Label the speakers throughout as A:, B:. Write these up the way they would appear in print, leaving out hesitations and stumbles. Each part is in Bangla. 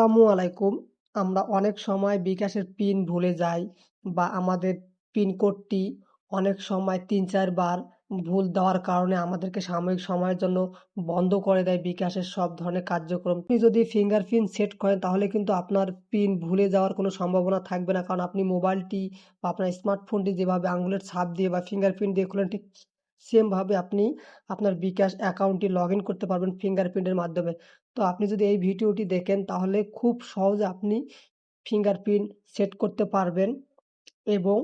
A: আসসালামু আলাইকুম। আমরা অনেক সময় বিকাশের পিন ভুলে যাই বা আমাদের পিন কোডটি অনেক সময় ৩-৪ বার ভুল দেওয়ার কারণে আমাদেরকে সাময়িক সময়ের জন্য বন্ধ করে দেয় বিকাশের সব ধরনের কার্যক্রম। আপনি যদি ফিঙ্গারপ্রিন্ট সেট করেন তাহলে কিন্তু আপনার পিন ভুলে যাওয়ার কোনো সম্ভাবনা থাকবে না। কারণ আপনি মোবাইলটি বা আপনার স্মার্টফোনটি যেভাবে আঙুলের ছাপ দিয়ে বা ফিঙ্গারপ্রিন্ট দিয়ে খোলেন ঠিক সেমভাবে আপনি আপনার বিকাশ অ্যাকাউন্টটি লগইন করতে পারবেন ফিঙ্গারপ্রিন্টের মাধ্যমে। তো আপনি যদি এই ভিডিওটি দেখেন তাহলে খুব সহজে আপনি ফিঙ্গারপ্রিন্ট সেট করতে পারবেন এবং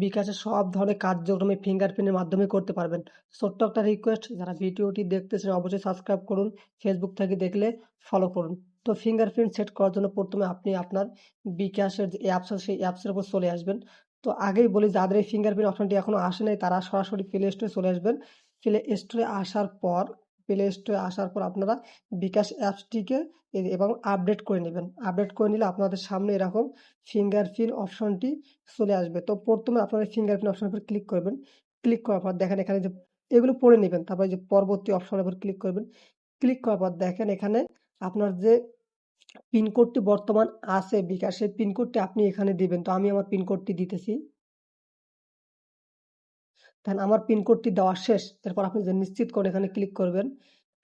A: বিকাশের সব ধরনের কার্যক্রমে ফিঙ্গারপ্রিন্টের মাধ্যমে করতে পারবেন। ছোট্ট একটা রিকোয়েস্ট, যারা ভিডিওটি দেখতেছেন অবশ্যই সাবস্ক্রাইব করুন। ফেসবুক থেকে দেখলে ফলো করুন। তো ফিঙ্গারপ্রিন্ট সেট করার জন্য প্রথমে আপনি আপনার বিকাশের যে অ্যাপস আছে সেই অ্যাপসের উপর চলে আসবেন। তো আগেই বলি, যাদের এই ফিঙ্গারপ্রিন্ট অপশনটি এখনো আসে নাই তারা সরাসরি প্লে স্টোরে চলে আসবেন। প্লে স্টোরে আসার পর আপনারা বিকাশ অ্যাপসটিকে এবং আপডেট করে নেবেন। আপডেট করে নিলে আপনাদের সামনে এরকম ফিঙ্গারপ্রিন্ট অপশনটি চলে আসবে। তো প্রথমে আপনারা ফিঙ্গারপ্রিন্ট অপশনের উপর ক্লিক করবেন। ক্লিক করার পর দেখেন এখানে যে এগুলো পড়ে নিবেন। তারপরে যে পরবর্তী অপশনের উপর ক্লিক করবেন। ক্লিক করার পর দেখেন এখানে আপনার যে পিন কোডটি বর্তমান আছে বিকাশের পিন কোডটি আপনি এখানে দিবেন। তো আমি আমার পিন কোডটি দিতেছি। দেন আমার পিন কোডটি দেওয়া শেষ। এরপর আপনি যে নিশ্চিত করে এখানে ক্লিক করবেন।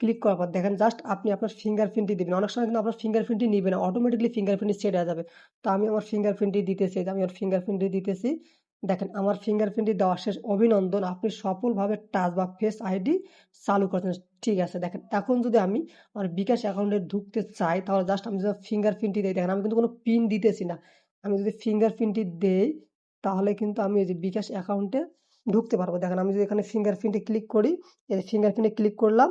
A: ক্লিক করার পর দেখেন জাস্ট আপনি আপনার ফিঙ্গারপ্রিন্টটি দিবেন। অনেক সময় কিন্তু আপনার ফিঙ্গারপ্রিন্টটি নিবে না। অটোমেটিক্যালি ফিঙ্গারপ্রিন্টটি সেট হয়ে যাবে। তো আমি আমার ফিঙ্গারপ্রিন্টটি দিতেছি। এই যে আমি আমার ফিঙ্গারপ্রিন্টটি দিতেছি। দেখেন আমার ফিঙ্গারপ্রিন্টটি দেওয়া শেষ। অভিনন্দন! আপনি সফলভাবে টাচ বা ফেস আইডি চালু করেছেন। ঠিক আছে, দেখেন এখন যদি আমি আমার বিকাশ অ্যাকাউন্টে ঢুকতে চাই তাহলে জাস্ট আমি যদি ফিঙ্গারপ্রিন্টটি দেই, দেখেন আমি কিন্তু কোনো পিন দিতেছি না। আমি যদি ফিঙ্গারপ্রিন্টটি দেই তাহলে কিন্তু আমি এই যে বিকাশ অ্যাকাউন্টে ঢুকতে পারবো। দেখেন আমি যদি এখানে ফিঙ্গারপ্রিন্টে ক্লিক করি, এই ফিঙ্গারপ্রিন্টে ক্লিক করলাম,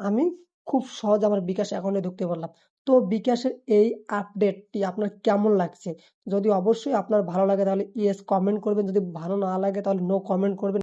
A: আমি খুব সহজে আমার বিকাশ অ্যাকাউন্টে ঢুকতে পারলাম। তো বিকাশের এই আপডেটটি আপনার কেমন লাগছে? যদি অবশ্যই আপনার ভালো লাগে তাহলে ইয়েস কমেন্ট করবেন। যদি ভালো না লাগে তাহলে নো কমেন্ট করবেন।